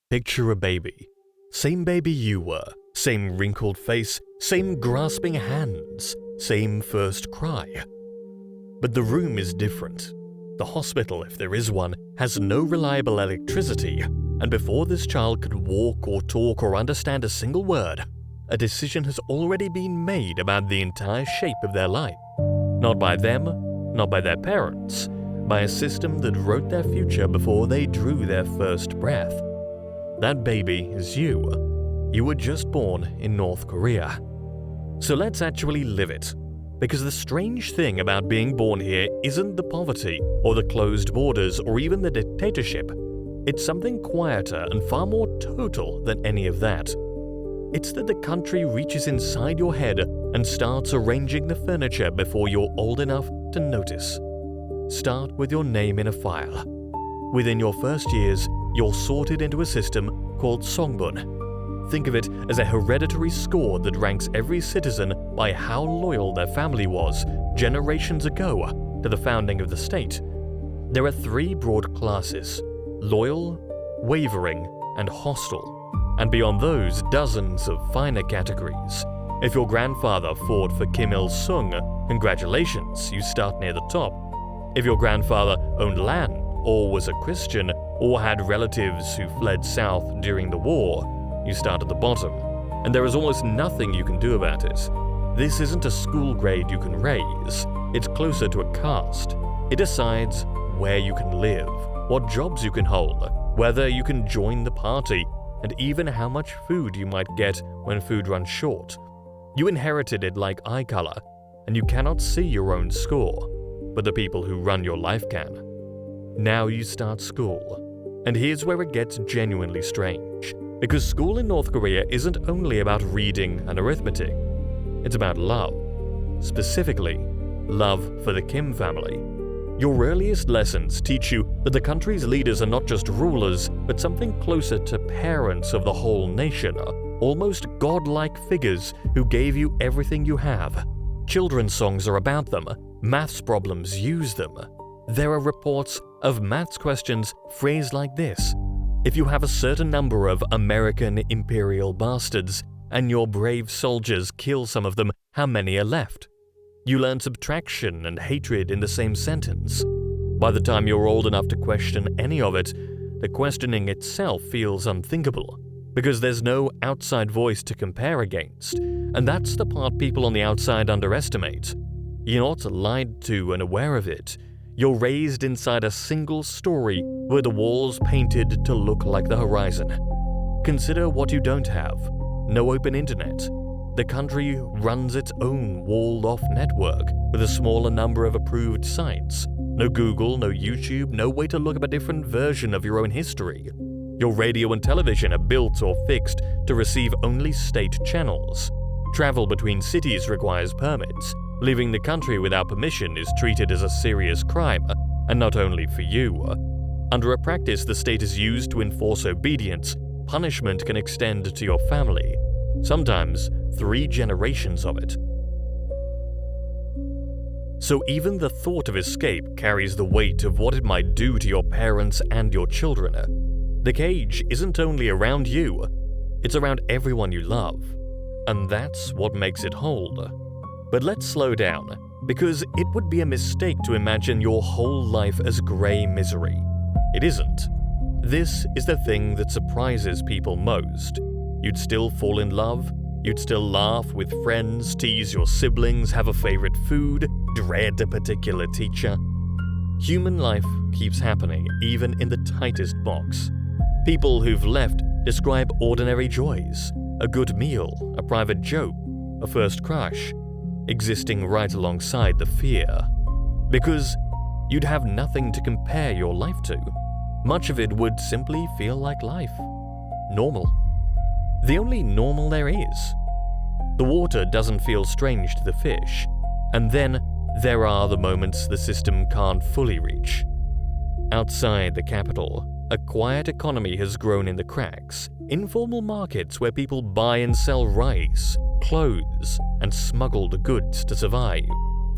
Picture a baby. Same baby you were, same wrinkled face, same grasping hands, same first cry. But the room is different. The hospital, if there is one, has no reliable electricity, and before this child could walk or talk or understand a single word, a decision has already been made about the entire shape of their life. Not by them, not by their parents, by a system that wrote their future before they drew their first breath. That baby is you. You were just born in North Korea. So let's actually live it. Because the strange thing about being born here isn't the poverty, or the closed borders, or even the dictatorship. It's something quieter and far more total than any of that. It's that the country reaches inside your head and starts arranging the furniture before you're old enough to notice. Start with your name in a file. Within your first years, you're sorted into a system called songbun. Think of it as a hereditary score that ranks every citizen by how loyal their family was generations ago to the founding of the state. There are 3 broad classes: loyal, wavering, and hostile. And beyond those, dozens of finer categories. If your grandfather fought for Kim Il-sung, congratulations, you start near the top. If your grandfather owned land, or was a Christian, or had relatives who fled south during the war, you start at the bottom. And there is almost nothing you can do about it. This isn't a school grade you can raise. It's closer to a caste. It decides where you can live, what jobs you can hold, whether you can join the party, and even how much food you might get when food runs short. You inherited it like eye color, and you cannot see your own score, but the people who run your life can. Now you start school, and here's where it gets genuinely strange, because school in North Korea isn't only about reading and arithmetic. It's about love. Specifically, love for the Kim family. Your earliest lessons teach you that the country's leaders are not just rulers, but something closer to parents of the whole nation, almost godlike figures who gave you everything you have. Children's songs are about them, maths problems use them. There are reports of maths questions phrased like this: if you have a certain number of American imperial bastards, and your brave soldiers kill some of them, how many are left? You learn subtraction and hatred in the same sentence. By the time you're old enough to question any of it, the questioning itself feels unthinkable, because there's no outside voice to compare against, and that's the part people on the outside underestimate. You're not lied to and aware of it. You're raised inside a single story where the walls painted to look like the horizon. Consider what you don't have. No open internet. The country runs its own walled-off network with a smaller number of approved sites. No Google, no YouTube, no way to look up a different version of your own history. Your radio and television are built or fixed to receive only state channels. Travel between cities requires permits. Leaving the country without permission is treated as a serious crime, and not only for you. Under a practice the state is used to enforce obedience, punishment can extend to your family. Sometimes 3 generations of it. So even the thought of escape carries the weight of what it might do to your parents and your children. The cage isn't only around you, it's around everyone you love. And that's what makes it hold. But let's slow down, because it would be a mistake to imagine your whole life as grey misery. It isn't. This is the thing that surprises people most. You'd still fall in love, you'd still laugh with friends, tease your siblings, have a favorite food, dread a particular teacher. Human life keeps happening even in the tightest box. People who've left describe ordinary joys, a good meal, a private joke, a first crush, existing right alongside the fear. Because you'd have nothing to compare your life to. Much of it would simply feel like life. Normal. The only normal there is. The water doesn't feel strange to the fish, and then there are the moments the system can't fully reach. Outside the capital, a quiet economy has grown in the cracks, informal markets where people buy and sell rice, clothes, and smuggled goods to survive.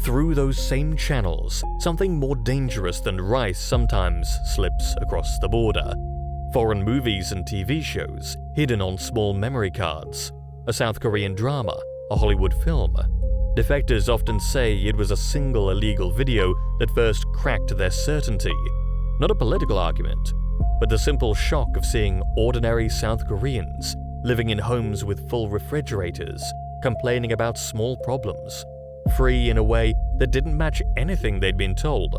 Through those same channels, something more dangerous than rice sometimes slips across the border. foreign movies and TV shows hidden on small memory cards, a South Korean drama, a Hollywood film. Defectors often say it was a single illegal video that first cracked their certainty, not a political argument, but the simple shock of seeing ordinary South Koreans living in homes with full refrigerators, complaining about small problems, free in a way that didn't match anything they'd been told.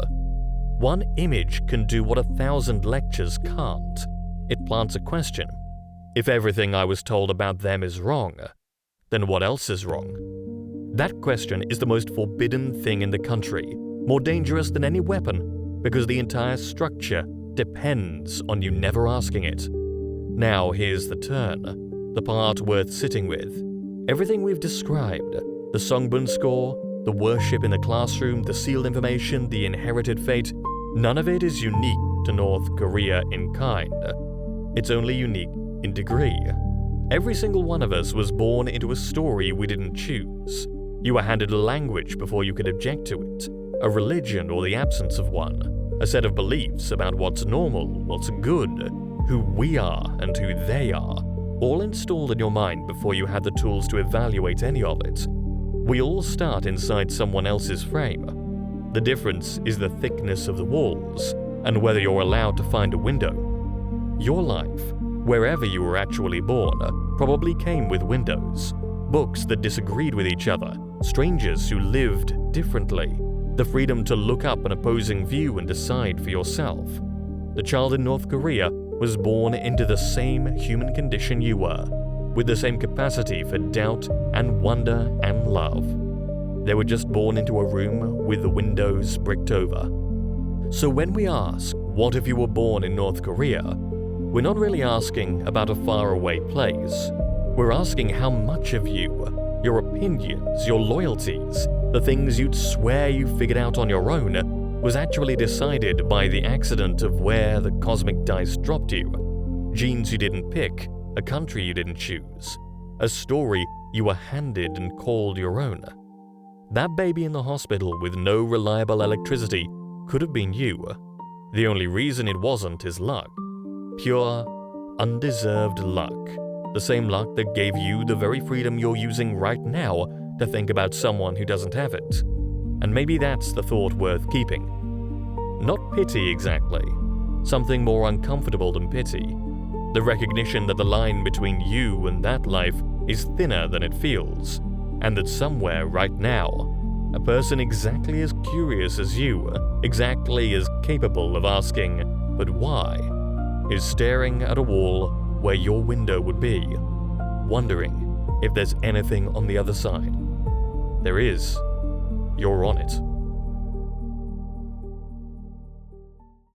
One image can do what 1,000 lectures can't. It plants a question. If everything I was told about them is wrong, then what else is wrong? That question is the most forbidden thing in the country, more dangerous than any weapon, because the entire structure depends on you never asking it. Now here's the turn, the part worth sitting with. Everything we've described, the songbun score, the worship in the classroom, the sealed information, the inherited fate, none of it is unique to North Korea in kind. It's only unique in degree. Every single one of us was born into a story we didn't choose. You were handed a language before you could object to it, a religion or the absence of one, a set of beliefs about what's normal, what's good, who we are and who they are, all installed in your mind before you had the tools to evaluate any of it. We all start inside someone else's frame. The difference is the thickness of the walls and whether you're allowed to find a window. Your life, wherever you were actually born, probably came with windows, books that disagreed with each other, strangers who lived differently, the freedom to look up an opposing view and decide for yourself. The child in North Korea was born into the same human condition you were, with the same capacity for doubt and wonder and love. They were just born into a room with the windows bricked over. So when we ask, what if you were born in North Korea, we're not really asking about a faraway place. We're asking how much of you, your opinions, your loyalties, the things you'd swear you figured out on your own, was actually decided by the accident of where the cosmic dice dropped you. Genes you didn't pick, a country you didn't choose, a story you were handed and called your own. That baby in the hospital with no reliable electricity could have been you. The only reason it wasn't is luck. Pure, undeserved luck. The same luck that gave you the very freedom you're using right now to think about someone who doesn't have it. And maybe that's the thought worth keeping. Not pity exactly. Something more uncomfortable than pity. The recognition that the line between you and that life is thinner than it feels, and that somewhere right now, a person exactly as curious as you, exactly as capable of asking, "But why?" is staring at a wall where your window would be, wondering if there's anything on the other side. There is. You're on it.